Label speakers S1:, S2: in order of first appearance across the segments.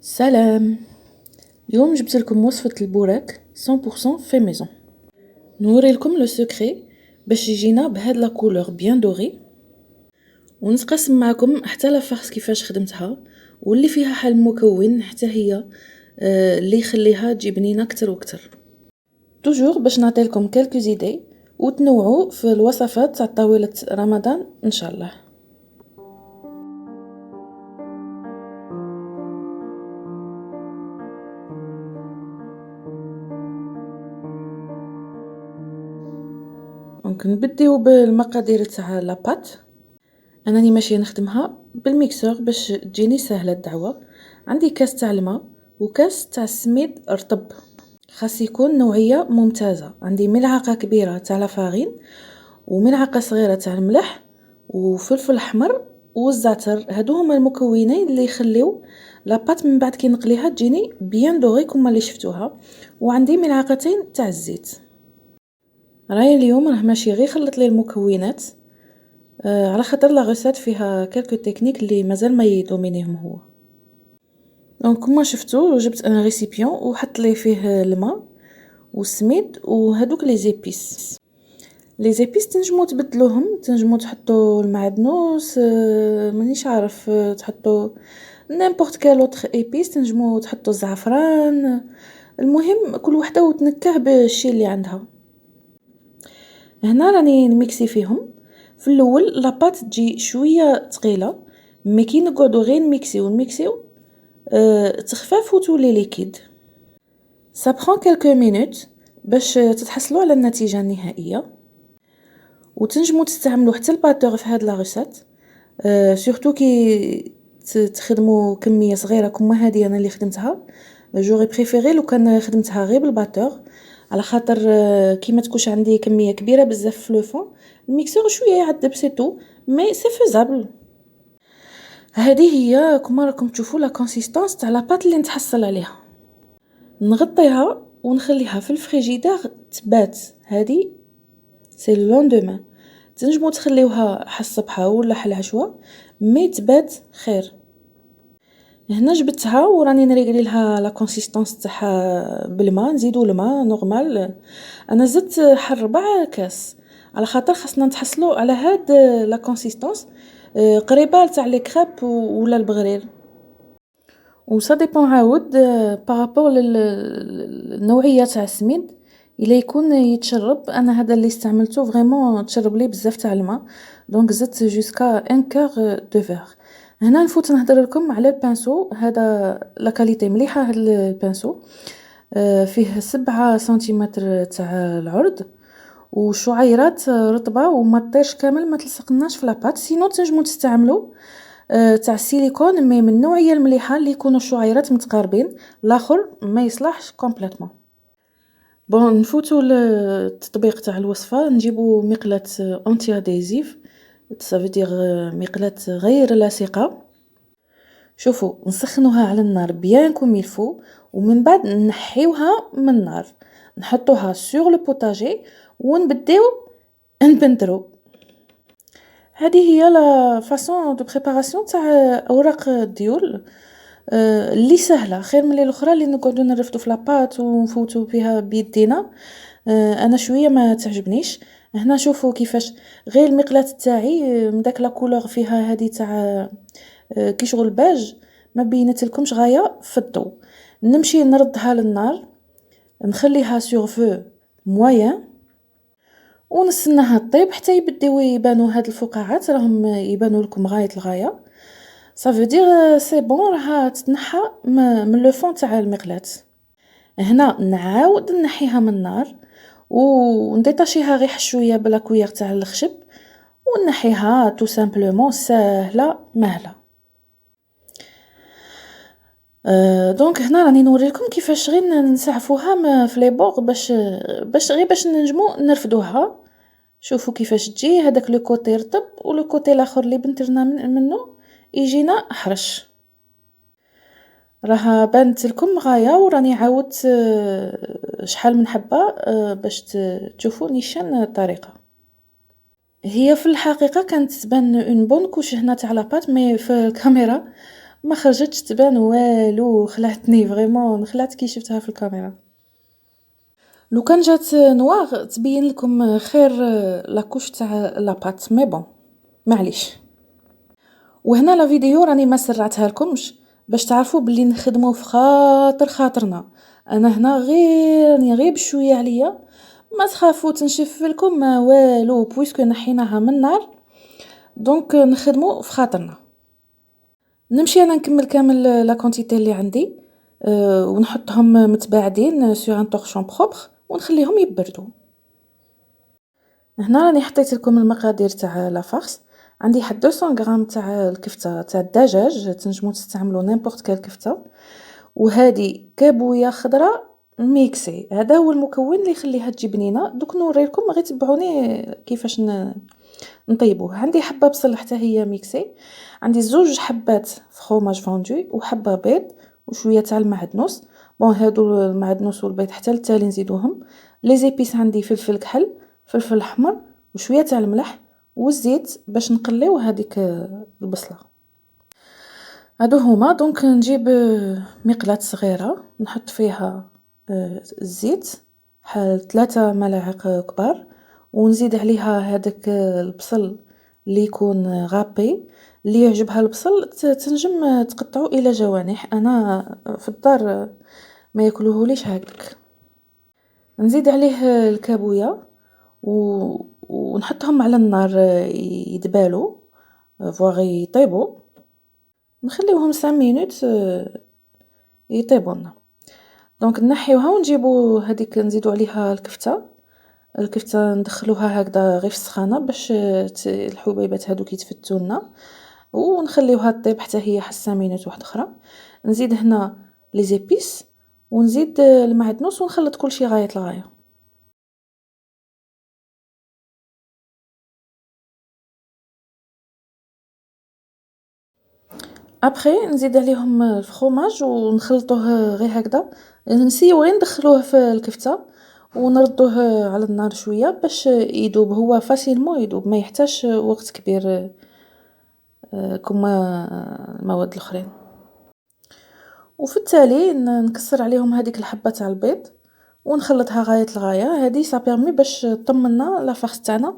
S1: سلام. اليوم جبت لكم وصفة البوراك 100% في ميزون. نوري لكم لو سكري باش يجينا بهاد لا كولور بيان دوري، ونتقاسم معكم حتى لا فارس كيفاش خدمتها واللي فيها حل مكون حتى هي اللي يخليها تجي بنينه اكتر واكتر. توجور باش نعطي لكم كالكو زيدي وتنوعوا في الوصفات تاع طاولة رمضان ان شاء الله. دونك نبديو بالمقادير تاع لاباط. انا راني ماشيه نخدمها بالميكسور باش تجيني سهله الدعوه. عندي كاس تاع الماء وكاس تاع السميد رطب، خاص يكون نوعيه ممتازه. عندي ملعقه كبيره تاع لافارين وملعقه صغيره تاع الملح وفلفل احمر والزعتر. هادو هما المكونين اللي يخليو لاباط من بعد كي نقليها تجيني بيان دوري كما اللي شفتوها. وعندي ملعقتين تاع الزيت. راهي اليوم راه ماشي غير خلط لي المكونات، على خاطر لا غوسيت فيها كالكو تكنيك اللي مازال ما يدومينيهم هو. دونك كما شفتوا جبت انا ريسيبيون وحط لي فيه الماء والسميد وهذوك لي زيبيس. لي زيبيس تنجموا تبدلوهم، تنجموا تحطوا المعدنوس، مانيش عارف، تحطوا نيمبورط كال اوتر ايبيس، تنجموا تحطوا الزعفران. المهم كل وحده وتنكه بالشي اللي عندها. هنا راني نميكسي فيهم. في الاول لاباط تجي شويه ثقيله، مي كي نقعدوا غير نميكسيو تخفاف وتولي ليكيد. سا برون كالكو مينوت باش تتحصلوا على النتيجه النهائيه. وتنجموا تستعملوا حتى الباتور في هاد لا ريسيت، سورتو كي تخدموا كميه صغيره كما هذه انا اللي خدمتها. جوري بريفيري لو كان خدمتها غير بالباتور، على خاطر كي ما تكونش عندي كميه كبيره بزاف في لو فون الميكسور شويه يعذب سي تو، مي سي فيزابل. هذه هي كما راكم تشوفوا لا كونسيستانس تاع لاباط اللي نتحصل عليها. نغطيها ونخليها في الفريجيدير تبات. هذه سي لوندومان، تنجموا تخليوها حالصبحه ولا حالعشوه، مي تبات خير. هنا جبتها وراني نريقلي لها لا كونسيستانس تاعها بالماء. نزيدوا الماء نورمال. انا زدت حل 4 كاس على خاطر خاصنا نتحصلوا على هاد لا كونسيستانس قريبه تاع لي كريب ولا البغرير. وسا ديبون عاود بارابور للنوعيه تاع السميد. الا يكون يتشرب، انا هذا اللي استعملته فريمون تشرب لي بزاف تاع الماء، دونك زدت جوسكا 1 كور دو فير. هنا نفوت نهضر لكم على البانسو. هذا لا كاليتي مليحه هذا البانسو، فيه 7 سنتيمتر تاع العرض وشعيرات رطبه وما تطيرش كامل، ما تلصقناش في لاباط. سينو تنجموا تستعملوا تاع السيليكون، مي من النوعيه المليحه اللي يكونوا الشعيرات متقاربين، الاخر ما يصلحش كومبليتوم. بون نفوتوا للتطبيق تاع الوصفه. نجيبوا مقله اونتي اديزيف، سافيدير مقله غير لاصقه. شوفوا نسخنوها على النار بيان كوم يلفو، ومن بعد نحيوها من النار، نحطوها سور لو بوتاجي ونبداو نبندرو. هذه هي لا فاصون دو بريباراسيون تاع اوراق الديول اللي سهله خير من الاخرى اللي نقعدوا نرفدوا في لاباط ونفوتوا فيها بيدينا. انا شويه ما تعجبنيش. هنا شوفوا كيفاش غير المقلاة تاعي من داك لا كولور فيها هذه تاع كي شغل باج، ما بينت لكمش غايه في الضو. نمشي نردها للنار، نخليها سور فو موين ونستناها طيب حتى يبداو يبانوا هاد الفقاعات، راهم يبانوا لكم غايه الغايه. صافي دير سي بون، راها تتنحى من لو فون تاع المقلاة. هنا نعاود نحيها من النار ونديتاشيها غير شويه بلا كوير تاع الخشب ونحيها تو سامبلومون. سهله مهله. دونك هنا راني نوريلكم كيفاش غير نسعفوها في لي بور باش ننجمو نرفدوها. شوفوا كيفاش تجي هذاك لو كوتي رطب ولو كوتي الاخر اللي بنترنا منه يجينا احرش. راها بانت لكم غايه، وراني عاودت شحال من حبه باش تشوفوا نيشان الطريقه. هي في الحقيقه كانت تبان اون بون كوش هنا تاع لاباط، مي في الكاميرا ما خرجتش تبان والو، خلعتني فريمون، خلعت كي شفتها في الكاميرا. لو كان جات نوار تبين لكم خير لاكوش تاع لاباط، مي بون معليش. وهنا لا فيديو راني ما سرعتها لكمش باش تعرفوا باللي نخدموا في خاطرنا. انا هنا غير بشويه عليا، ما تخافوا تنشف لكم ما والو بويسكو نحيناها من النار، دونك نخدموا في خاطرنا. نمشي انا نكمل كامل لا كونتيتي اللي عندي ونحطهم متباعدين سور ان طورشون بروبر ونخليهم يبردوا. هنا راني حطيت لكم المقادير تاع لا فارس. عندي حد 200 غرام تاع الكفته تاع الدجاج، تنجموا تستعملوا نيمبورط كال كفته. وهذه كابويه خضراء ميكسي، هذا هو المكون اللي يخليها تجي بنينه. دوك نوريكم غير تبعوني كيفاش نطيبوه. عندي حبه بصل حتى هي ميكسي، عندي 2 حبات فروماج فوندو وحبه بيض وشويه تاع المعدنوس. بون هادو المعدنوس والبيض حتى للتالي نزيدوهم. لي زيبيس عندي فلفل كحل، فلفل احمر وشويه تاع الملح والزيت باش نقليو هذيك البصله. هادو هما. دونك نجيب مقلاة صغيره نحط فيها الزيت حال 3 ملاعق كبار، ونزيد عليها هذاك البصل اللي يكون غابي. اللي يعجبها البصل تنجم تقطعه الى جوانح، انا في الدار ما ياكلوهوليش هكذاك. نزيد عليه الكابويه ونحطهم على النار يدبالوا فواغ يطيبوا، نخليوهم 5 مينوت يطيبوا لنا. دونك نحيوها ونجيبوا هذيك نزيدوا عليها الكفته ندخلوها هكذا غير في السخانه باش الحبيبات هذوك يتفتوا لنا، ونخليوها طيب حتى هي 5 مينوت واحده اخرى. نزيد هنا لي زيبيس ونزيد المعدنوس ونخلط كل شيء غايه لغايه. ابخي نزيد عليهم الفرomاج ونخلطوه غير هكذا، نسيو غير ندخلوه في الكفته ونردوه على النار شويه باش يذوب. هو فاسيلمون يذوب، ما يحتاجش وقت كبير كما المواد الاخرين. وفي التالي نكسر عليهم هذيك الحبه تاع البيض ونخلطها غايه الغايه. هذه سا بيرمي باش طمنا لا فارس تاعنا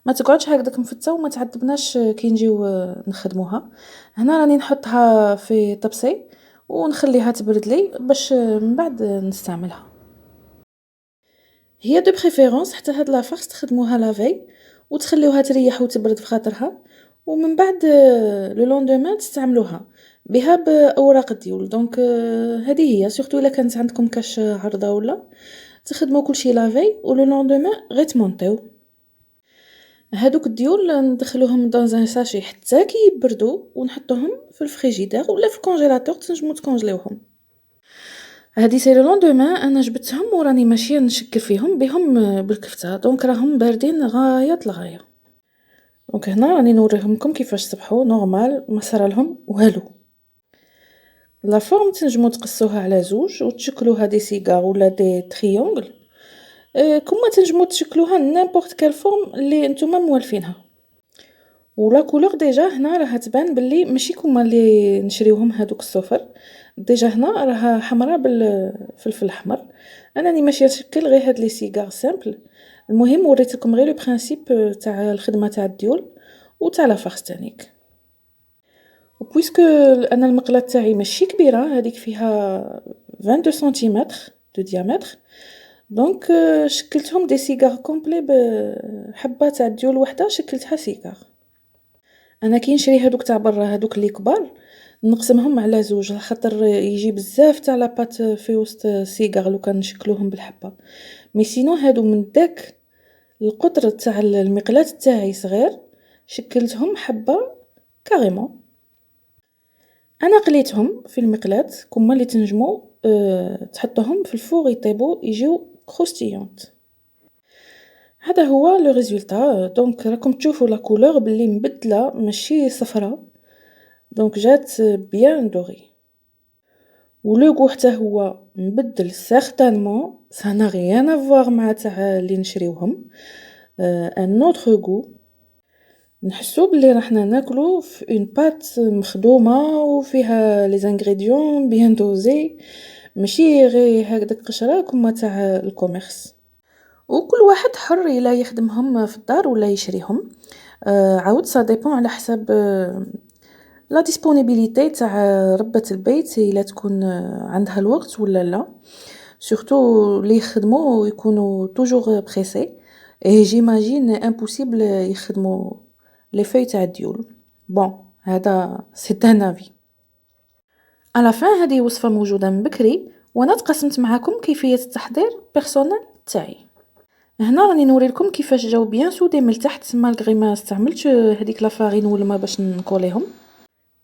S1: ما تقعدش هكذاك مفته وما تعذبناش كي نجيو نخدموها. هنا راني نحطها في طبسي ونخليها تبرد لي باش من بعد نستعملها. هي دو بريفيرونس حتى هاد لا فارس تخدموها لافي وتخليوها تريح وتبرد في خاطرها، ومن بعد لو لوندومان تستعملوها بها باوراق الديول. دونك هذه هي سورتو الا كانت عندكم كاش عرضه ولا تخدموا كلشي لافي ولو لوندومان غير تمونطيو. هادوك الديول ندخلوهم دون ان ساشي حتى كي يبردوا ونحطوهم في الفريجيدير ولا في الكونجيلاتور تنجموا تكونجليوهم. هادي سي لو لوندومان انا جبتهم وراني ماشيه نشكل فيهم بهم بالكفته، دونك راهم باردين غايه الغايه. دونك هنا راني نوريهم لكم كيفاش صبحوا نورمال ما صرا لهم والو. لا فورم تنجموا تقصوها على 2 وتشكلوها دي سيغار ولا دي تريونغل، كما تنجموا تشكلوها نيمبورط كال فورم اللي نتوما موالفينها. ولا كولور ديجا هنا راها تبان باللي ماشي كما اللي نشريوهم هذوك الصفر. ديجا هنا راها حمراء بالفلفل الاحمر. انا راني ماشيه نشكل غير هاد لي سيغار سامبل. المهم وريت لكم غير لو برينسيپ تاع الخدمه تاع الديول وتاع لا فارس تانيك. وبويسكو انا المقله تاعي ماشي كبيره، هذيك فيها 22 سنتيمتر دو ديامتر، دونك شكلتهم دي سيغار كومبلي بحبه تاع الديول وحده شكلتها سيغار. انا كي نشري هذوك تاع برا هذوك اللي كبار نقسمهم على 2 خاطر يجي بزاف تاع لاباط في وسط سيغار لو كان نشكلوهم بالحبه. مي سينو هادو من داك القطر تاع المقلاة تاعي صغير شكلتهم حبه كاريمون. انا قليتهم في المقلاة كما اللي تنجموا تحطوهم في الفور يطيبوا يجيو كروستيونت. هذا هو لو ريزولتا. دونك راكم تشوفوا لا كولور باللي مبدله ماشي صفراء، دونك جات بيان دوري. ولو غو حتى هو مبدل سيغتانمون سا نا ريان افوار مع تاع اللي نشريوهم ان اوتر غو. نحسو بلي راحنا ناكلو في اون بات مخدومه وفيها لي زانغريديون بيان دوزي، ماشي غير هكداك قشره كما تاع الكوميرس. وكل واحد حر الا يخدمهم في الدار ولا يشريهم. عاود سا ديبون على حساب لا ديسپونيبيليتي تاع ربة البيت، الا تكون عندها الوقت ولا لا. سورتو لي يخدموا يكونوا توجور بريسي، اي جيماجين امبوسيبل يخدموا لي فاي تاع الديول. بون هذا سي ان افي. على فين هذه وصفة موجودة من بكري، وانا تقسمت معاكم كيفية التحضير بيرسونيل تاعي. هنا راني نوري لكم كيفاش جاو بيان سودي من التحت مالغري ما استعملتش هذيك لافارين والما باش نكوليهم.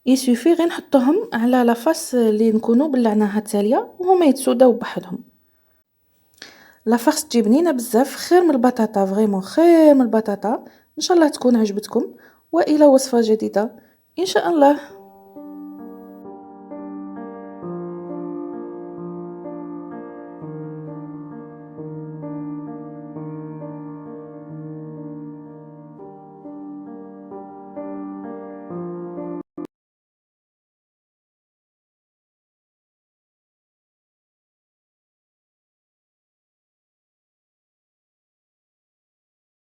S1: يسوفي غير نحطوهم على لافاس اللي نكونوا بلعناها التاليه وهما يتسوداو بحدهم. لافاس تجي بنينه بزاف، خير من البطاطا، فريمون خير من البطاطا. ان شاء الله تكون عجبتكم، والى وصفه جديده ان شاء الله.